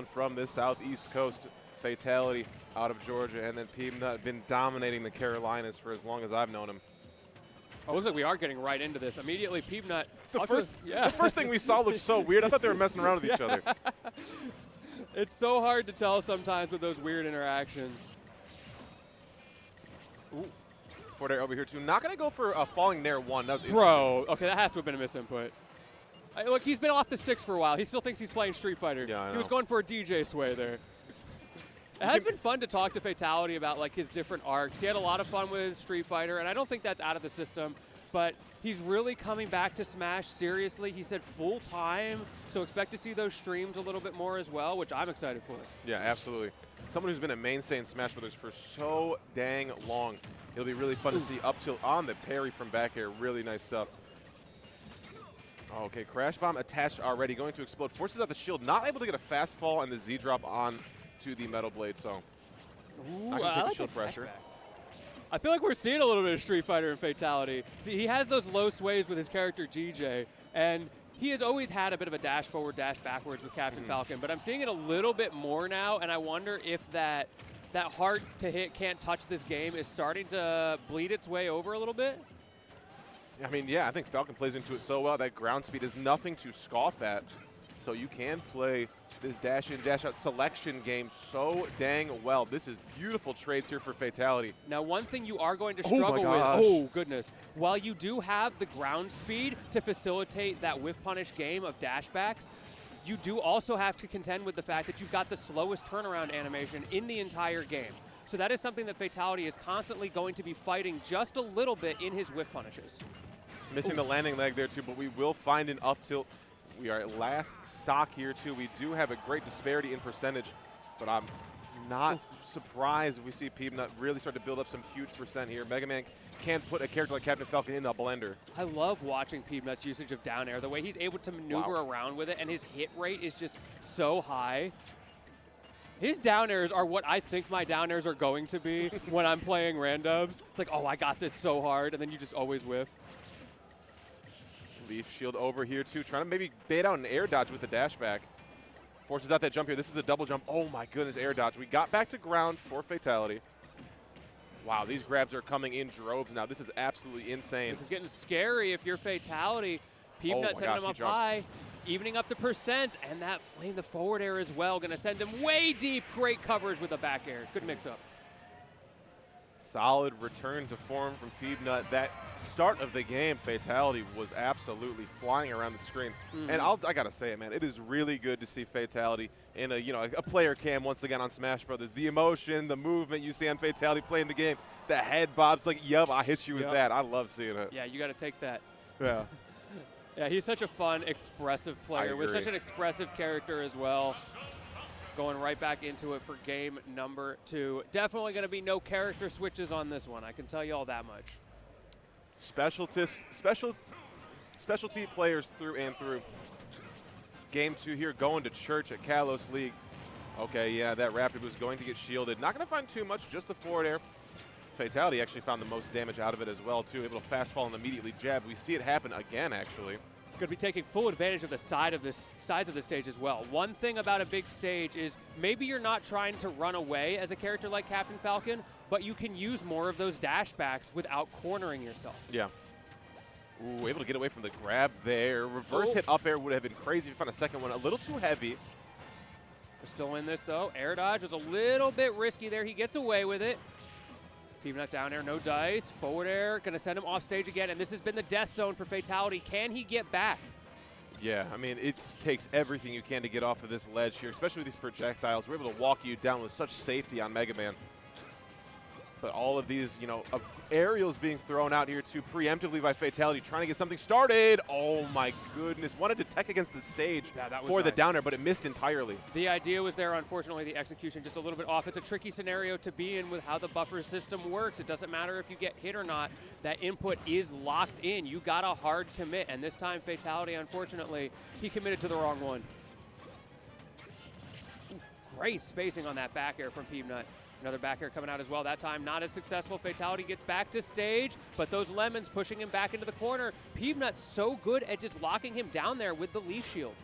from this southeast coast, Fatality out of Georgia, and then Peabnut been dominating the Carolinas for as long as I've known him. Oh, looks like we are getting right into this. Immediately, Peabnut. The first thing we saw looked so weird. I thought they were messing around with each other. It's so hard to tell sometimes with those weird interactions. Ooh. Forward air over here, too. Not going to go for a falling nair one. That was Bro, okay, that has to have been a misinput. Look, he's been off the sticks for a while. He still thinks he's playing Street Fighter. Yeah, I know. He was going for a DJ sway there. It has been fun to talk to Fatality about like his different arcs. He had a lot of fun with Street Fighter, and I don't think that's out of the system, but he's really coming back to Smash seriously. He said full time, so expect to see those streams a little bit more as well, which I'm excited for. Yeah, absolutely. Someone who's been a mainstay in Smash Brothers for so dang long. It'll be really fun to see up tilt on the parry from back air. Really nice stuff. Okay, Crash Bomb attached already, going to explode. Forces out the shield, not able to get a fast fall and the Z drop on to the Metal Blade, so not going to take the shield pressure. I feel like we're seeing a little bit of Street Fighter in Fatality. See, he has those low sways with his character GJ, and he has always had a bit of a dash forward, dash backwards with Captain Falcon, but I'm seeing it a little bit more now, and I wonder if that hard to hit, can't touch this game is starting to bleed its way over a little bit. I mean, yeah, I think Falcon plays into it so well. That ground speed is nothing to scoff at. So you can play this dash in, dash out selection game so dang well. This is beautiful trades here for Fatality. Now, one thing you are going to struggle with, oh goodness, while you do have the ground speed to facilitate that whiff punish game of dashbacks, you do also have to contend with the fact that you've got the slowest turnaround animation in the entire game. So that is something that Fatality is constantly going to be fighting just a little bit in his whiff punishes. Missing the landing leg there too, but we will find an up tilt. We are at last stock here too. We do have a great disparity in percentage, but I'm not surprised if we see Peabnut really start to build up some huge percent here. Mega Man can't put a character like Captain Falcon in a blender. I love watching Peabnut's usage of down air, the way he's able to maneuver around with it, and his hit rate is just so high. His down airs are what I think my down airs are going to be when I'm playing randoms. It's like, oh, I got this so hard, and then you just always whiff. Leaf shield over here too, trying to maybe bait out an air dodge with the dash back. Forces out that jump here. This is a double jump. Oh my goodness, air dodge. We got back to ground for Fatality. Wow, these grabs are coming in droves now. This is absolutely insane. This is getting scary if you're Fatality. Peabnut sending him up high, evening up the percent, and that flame the forward air as well. Going to send him way deep. Great coverage with a back air. Good mix-up. Solid return to form from Peabnut. That start of the game, Fatality was absolutely flying around the screen. And I gotta say it, man, it is really good to see Fatality in a player cam once again on Smash Brothers. The emotion, the movement you see on Fatality playing the game, the head bobs, like, yup, I hit you with that. I love seeing it. Yeah, you got to take that. Yeah. Yeah, he's such a fun, expressive player with such an expressive character as well. Going right back into it for game number 2. Definitely going to be no character switches on this one. I can tell you all that much. Specialty players through and through. Game 2 here, going to church at Kalos League. Okay, yeah, that Rapid was going to get shielded. Not going to find too much, just the forward air. Fatality actually found the most damage out of it as well, too. Able to fast fall and immediately jab. We see it happen again, actually. Going to be taking full advantage of the size of the stage as well. One thing about a big stage is maybe you're not trying to run away as a character like Captain Falcon, but you can use more of those dash backs without cornering yourself. Yeah. Ooh, able to get away from the grab there. Reverse hit up air would have been crazy if you found a second one. A little too heavy. We're still in this though. Air dodge was a little bit risky there. He gets away with it. Peabnut down air, no dice. Forward air, going to send him off stage again, and this has been the death zone for Fatality. Can he get back? Yeah, I mean, it takes everything you can to get off of this ledge here, especially with these projectiles. We're able to walk you down with such safety on Mega Man. But all of these, aerials being thrown out here too preemptively by Fatality, trying to get something started. Oh my goodness. Wanted to tech against the stage for the down air, but it missed entirely. The idea was there, unfortunately, the execution just a little bit off. It's a tricky scenario to be in with how the buffer system works. It doesn't matter if you get hit or not. That input is locked in. You got a hard commit, and this time Fatality, unfortunately, he committed to the wrong one. Great spacing on that back air from Peabnut. Another back air coming out as well. That time not as successful. Fatality gets back to stage, but those lemons pushing him back into the corner. Peabnut's so good at just locking him down there with the leaf shield.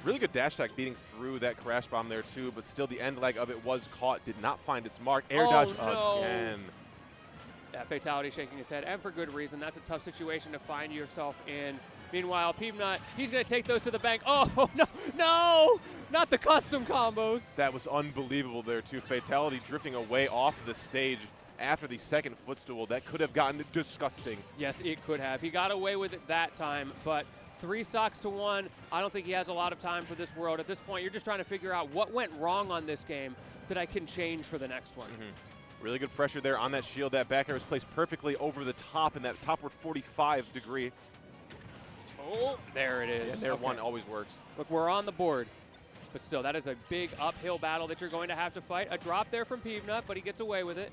Really good dash attack beating through that crash bomb there too, but still the end leg of it was caught, did not find its mark. Air dodge again. Yeah, Fatality shaking his head, and for good reason. That's a tough situation to find yourself in. Meanwhile, Peabnut, he's going to take those to the bank. Oh, no, not the custom combos. That was unbelievable there too. Fatality drifting away off the stage after the second footstool. That could have gotten disgusting. Yes, it could have. He got away with it that time, but 3 stocks to 1. I don't think he has a lot of time for this world. At this point, you're just trying to figure out what went wrong on this game that I can change for the next one. Really good pressure there on that shield. That back air was placed perfectly over the top in that topward 45 degree. Oh, there it is. Yeah, there one always works. Look, we're on the board. But still, that is a big uphill battle that you're going to have to fight. A drop there from Peabnut, but he gets away with it.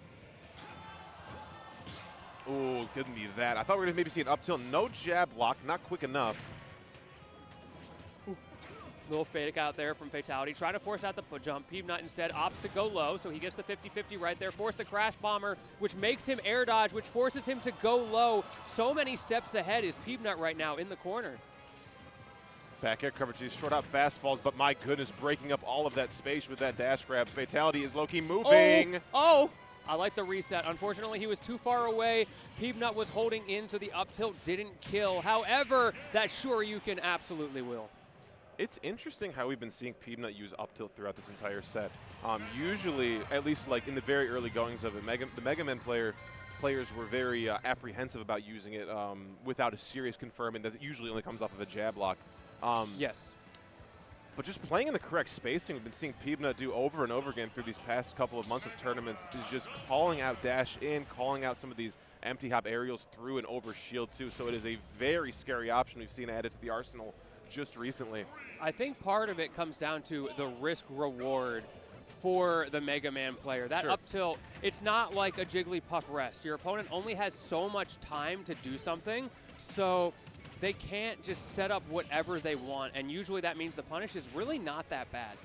Oh, couldn't be that. I thought we were going to maybe see an up tilt. No jab block, not quick enough. Little fake out there from Fatality. Trying to force out the jump. Peabnut instead opts to go low, so he gets the 50-50 right there. Force the crash bomber, which makes him air dodge, which forces him to go low. So many steps ahead is Peabnut right now in the corner. Back air coverage, these short out fastfalls, but my goodness, breaking up all of that space with that dash grab. Fatality is low-key moving. Oh! I like the reset. Unfortunately, he was too far away. Peabnut was holding in, so the up tilt didn't kill. However, that Shoryuken absolutely will. It's interesting how we've been seeing Peabnut use up tilt throughout this entire set. Usually, at least like in the very early goings of it, the Mega Man players were very apprehensive about using it without a serious confirming that it usually only comes off of a jab lock. Yes. But just playing in the correct spacing, we've been seeing Peabnut do over and over again through these past couple of months of tournaments, is just calling out dash in, calling out some of these empty hop aerials through and over shield too. So it is a very scary option we've seen added to the arsenal just recently. I think part of it comes down to the risk reward for the Mega Man player. That up tilt, it's not like a Jigglypuff rest. Your opponent only has so much time to do something, so they can't just set up whatever they want, and usually that means the punish is really not that bad.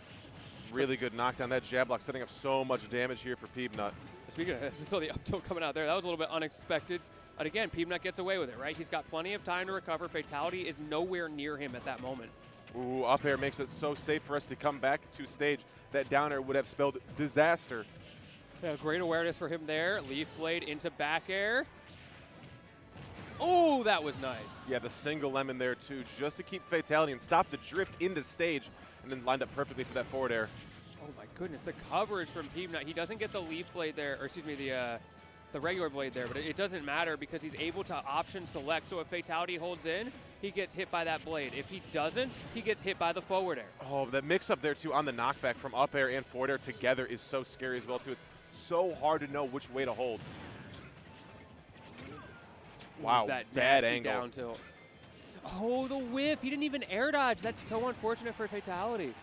Really good knockdown. That jab block setting up so much damage here for Peabnut. Speaking of, so the up tilt coming out there, that was a little bit unexpected. But again, Peabnut gets away with it, right? He's got plenty of time to recover. Fatality is nowhere near him at that moment. Ooh, up air makes it so safe for us to come back to stage. That down air would have spelled disaster. Yeah, great awareness for him there. Leaf blade into back air. Oh, that was nice. Yeah, the single lemon there too, just to keep Fatality and stop the drift into stage, and then lined up perfectly for that forward air. Oh my goodness, the coverage from Peabnut. He doesn't get the leaf blade there, or excuse me, the regular blade there, but it doesn't matter because he's able to option select. So if Fatality holds in, he gets hit by that blade. If he doesn't, he gets hit by the forward air. Oh, that mix-up there too on the knockback from up air and forward air together is so scary as well too. It's so hard to know which way to hold. Wow, that bad nasty angle. Down tilt. Oh, the whip. He didn't even air dodge. That's so unfortunate for Fatality.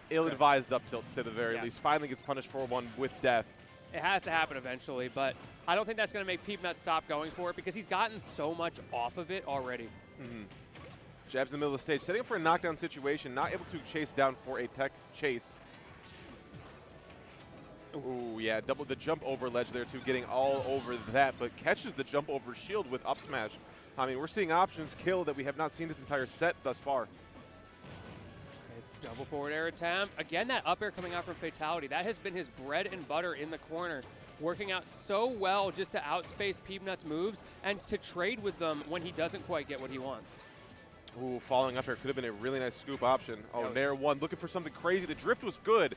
Ill-advised up tilt, to say the very least. Finally gets punished for one with death. It has to happen eventually, but I don't think that's going to make Peabnut stop going for it because he's gotten so much off of it already. Jabs in the middle of the stage, setting up for a knockdown situation, not able to chase down for a tech chase. Ooh, yeah, double the jump over ledge there too, getting all over that, but catches the jump over shield with up smash. I mean, we're seeing options kill that we have not seen this entire set thus far. Double forward air attempt. Again, that up air coming out from Fatality. That has been his bread and butter in the corner. Working out so well just to outspace Peabnut's moves and to trade with them when he doesn't quite get what he wants. Ooh, following up air could have been a really nice scoop option. Oh, Nair one, looking for something crazy. The drift was good.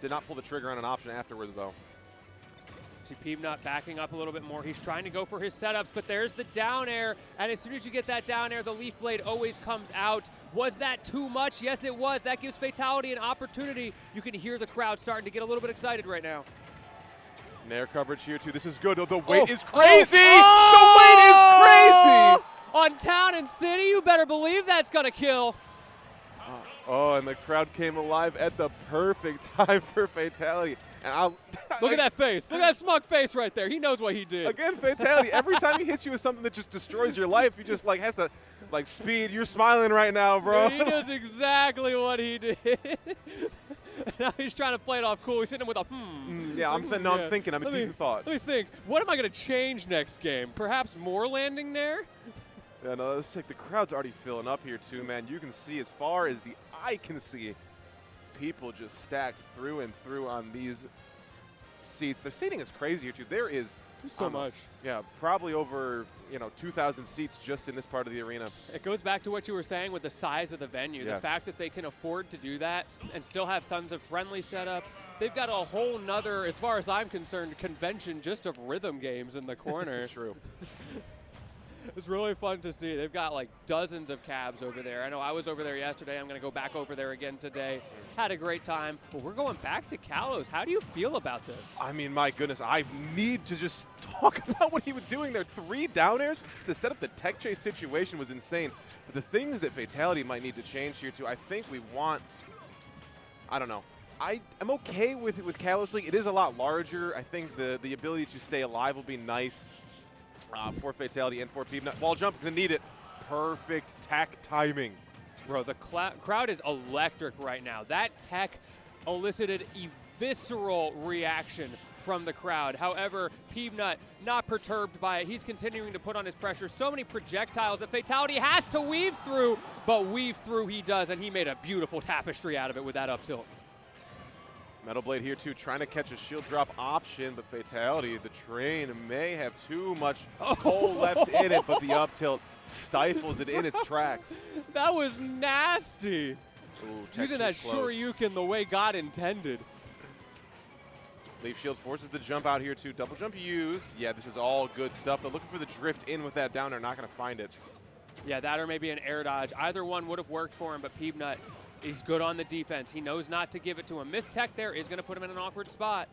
Did not pull the trigger on an option afterwards, though. See Peabnut backing up a little bit more. He's trying to go for his setups, but there's the down air. And as soon as you get that down air, the leaf blade always comes out. Was that too much? Yes, it was. That gives Fatality an opportunity. You can hear the crowd starting to get a little bit excited right now. Nair coverage here, too. This is good. Oh, the weight is crazy! The weight is crazy! On Town and City, you better believe that's going to kill. Oh, and the crowd came alive at the perfect time for Fatality. And Look at that face. Look at that smug face right there. He knows what he did. Again, Fatality. Every time he hits you with something that just destroys your life, he just has to speed. You're smiling right now, bro. He knows exactly what he did. Now he's trying to play it off cool. He's hitting him with a Yeah, I'm thinking. I'm a deep thought. Let me think. What am I going to change next game? Perhaps more landing there? Yeah, no, it's like the crowd's already filling up here too, man. You can see as far as the eye can see, people just stacked through and through on these seats. The seating is crazy here too. There is so much. Yeah, probably over 2,000 seats just in this part of the arena. It goes back to what you were saying with the size of the venue. Yes. The fact that they can afford to do that and still have tons of friendly setups. They've got a whole nother, as far as I'm concerned, convention just of rhythm games in the corner. True. It's really fun to see. They've got like dozens of cabs over there. I know I was over there yesterday. I'm going to go back over there again today. Had a great time. But we're going back to Kalos. How do you feel about this? I mean, my goodness, I need to just talk about what he was doing there. 3 down airs to set up the tech chase situation was insane. But the things that Fatality might need to change here too, I think we want, I don't know. I'm okay with Kalos League. It is a lot larger. I think the ability to stay alive will be nice. For Fatality and for Peabnut. Wall jump, gonna need it. Perfect tech timing. Bro, the crowd is electric right now. That tech elicited a visceral reaction from the crowd. However, Peabnut not perturbed by it. He's continuing to put on his pressure. So many projectiles that Fatality has to weave through, but weave through he does, and he made a beautiful tapestry out of it with that up tilt. Metal Blade here too, trying to catch a shield drop option, but Fatality, the train may have too much hole left in it, but the up tilt stifles it in its tracks. That was nasty. Ooh, using that Shoryuken the way God intended. Leaf shield forces the jump out here too. Double jump used. Yeah, this is all good stuff. They're looking for the drift in with that down. They're not going to find it. Yeah, that or maybe an air dodge. Either one would have worked for him, but Peabnut is good on the defense. He knows not to give it to him. Missed tech there is going to put him in an awkward spot.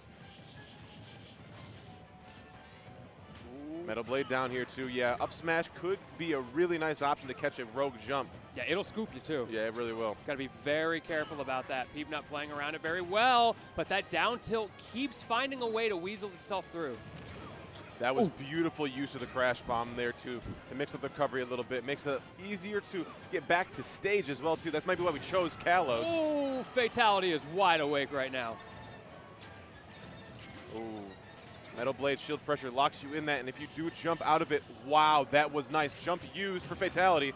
Metal Blade down here too. Yeah, up smash could be a really nice option to catch a rogue jump. Yeah, it'll scoop you too. Yeah, it really will. Got to be very careful about that. Peabnut playing around it very well, but that down tilt keeps finding a way to weasel itself through. That was beautiful use of the crash bomb there too. It makes up the recovery a little bit. Makes it easier to get back to stage as well too. That's maybe why we chose Kalos. Oh, Fatality is wide awake right now. Ooh. Metal Blade shield pressure locks you in that, and if you do jump out of it, wow, that was nice. Jump used for Fatality.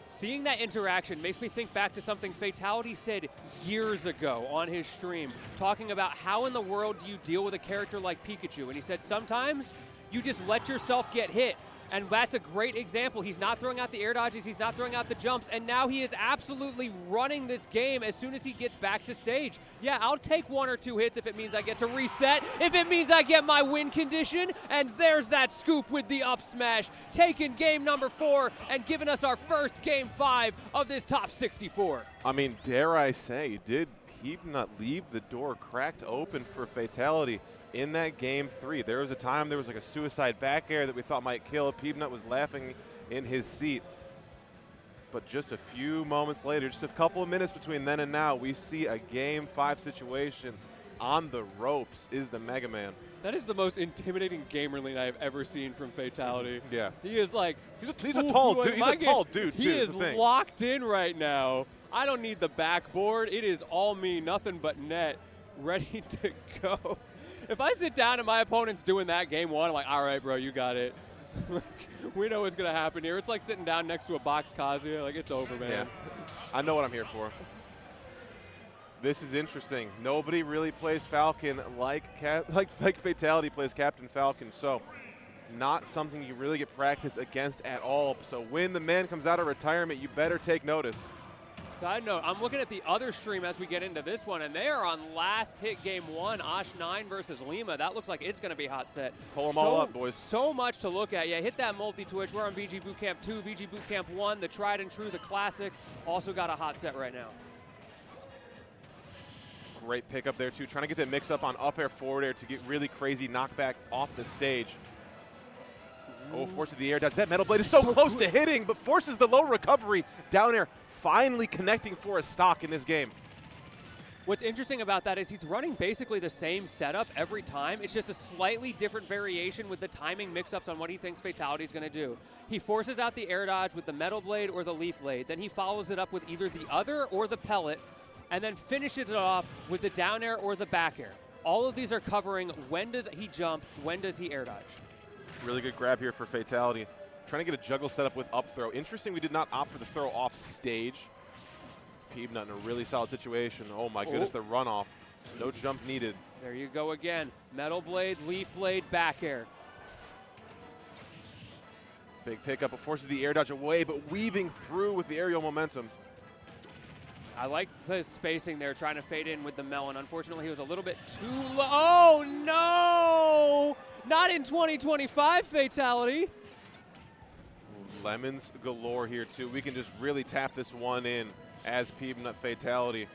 Seeing that interaction makes me think back to something Fatality said years ago on his stream, talking about how in the world do you deal with a character like Pikachu. And he said sometimes you just let yourself get hit. And that's a great example. He's not throwing out the air dodges, he's not throwing out the jumps, and now he is absolutely running this game as soon as he gets back to stage. Yeah, I'll take 1 or 2 hits if it means I get to reset, if it means I get my win condition, and there's that scoop with the up smash, taking game number 4 and giving us our first game 5 of this top 64. I mean, dare I say, did Peabnut leave the door cracked open for Fatality? In that game 3, there was a time there was like a suicide back air that we thought might kill. Peabnut was laughing in his seat. But just a few moments later, just a couple of minutes between then and now, we see a game 5 situation. On the ropes is the Mega Man. That is the most intimidating gamer lane I've ever seen from Fatality. Yeah. He is like, he's a tall dude. He's a tall dude, too. He is locked in right now. I don't need the backboard. It is all me, nothing but net, ready to go. If I sit down and my opponent's doing that game 1, I'm like, all right, bro, you got it. We know what's going to happen here. It's like sitting down next to a box Kazuya. Like, it's over, man. Yeah. I know what I'm here for. This is interesting. Nobody really plays Falcon like Fatality plays Captain Falcon, so not something you really get practice against at all. So when the man comes out of retirement, you better take notice. Side note, I'm looking at the other stream as we get into this one, and they are on last hit game 1, Osh 9 versus Lima. That looks like it's going to be hot set. Pull them all up, boys. So much to look at. Yeah, hit that multi-twitch. We're on VG Bootcamp 2, VG Bootcamp 1, the tried and true, the classic. Also got a hot set right now. Great pickup there, too. Trying to get that mix up on up air, forward air to get really crazy knockback off the stage. Oh, forces the air dodge. That Metal Blade is so close to hitting, but forces the low recovery. Down air, finally connecting for a stock in this game. What's interesting about that is he's running basically the same setup every time. It's just a slightly different variation with the timing mix-ups on what he thinks Fatality is going to do. He forces out the air dodge with the Metal Blade or the Leaf Blade. Then he follows it up with either the other or the pellet, and then finishes it off with the down air or the back air. All of these are covering when does he jump, when does he air dodge. Really good grab here for Fatality. Trying to get a juggle set up with up throw. Interesting we did not opt for the throw off stage. Peabnut in a really solid situation. Oh my goodness, the runoff. No jump needed. There you go again. Metal Blade, Leaf Blade, back air. Big pickup, it forces the air dodge away, but weaving through with the aerial momentum. I like his spacing there, trying to fade in with the melon. Unfortunately, he was a little bit too low. Oh, no! Not in 2025, Fatality. Lemons galore here, too. We can just really tap this one in as Peabnut Fatality.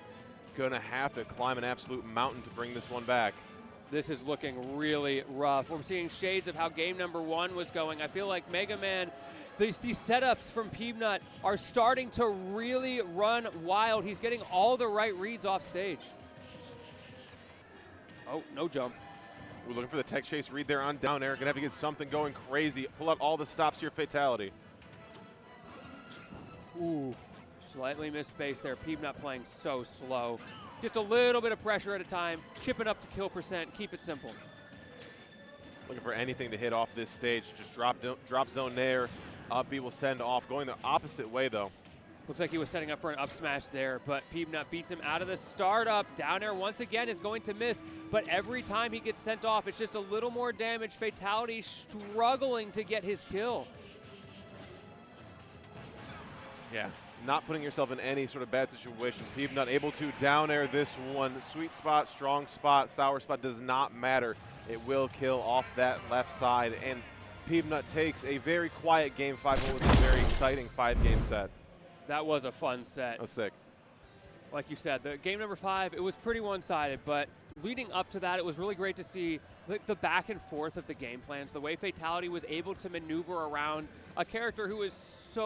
Gonna have to climb an absolute mountain to bring this one back. This is looking really rough. We're seeing shades of how game number 1 was going. I feel like Mega Man, these setups from Peabnut are starting to really run wild. He's getting all the right reads off stage. Oh, no jump. We're looking for the tech chase read there on down air. Gonna have to get something going crazy. Pull out all the stops here, Fatality. Ooh, slightly missed space there. Peabnut playing so slow. Just a little bit of pressure at a time, chipping up to kill percent, keep it simple. Looking for anything to hit off this stage. Just drop zone there. Up B will send off. Going the opposite way, though. Looks like he was setting up for an up smash there, but Peabnut beats him out of the startup. Down air once again is going to miss, but every time he gets sent off, it's just a little more damage. Fatality struggling to get his kill. Yeah, not putting yourself in any sort of bad situation. Peabnut able to down air this one. Sweet spot, strong spot, sour spot does not matter. It will kill off that left side, and Peabnut takes a very quiet game 5, but with a very exciting 5-game set. That was a fun set. That's sick. Like you said, the game number 5, it was pretty one-sided, but leading up to that, it was really great to see the back and forth of the game plans, the way Fatality was able to maneuver around a character who is so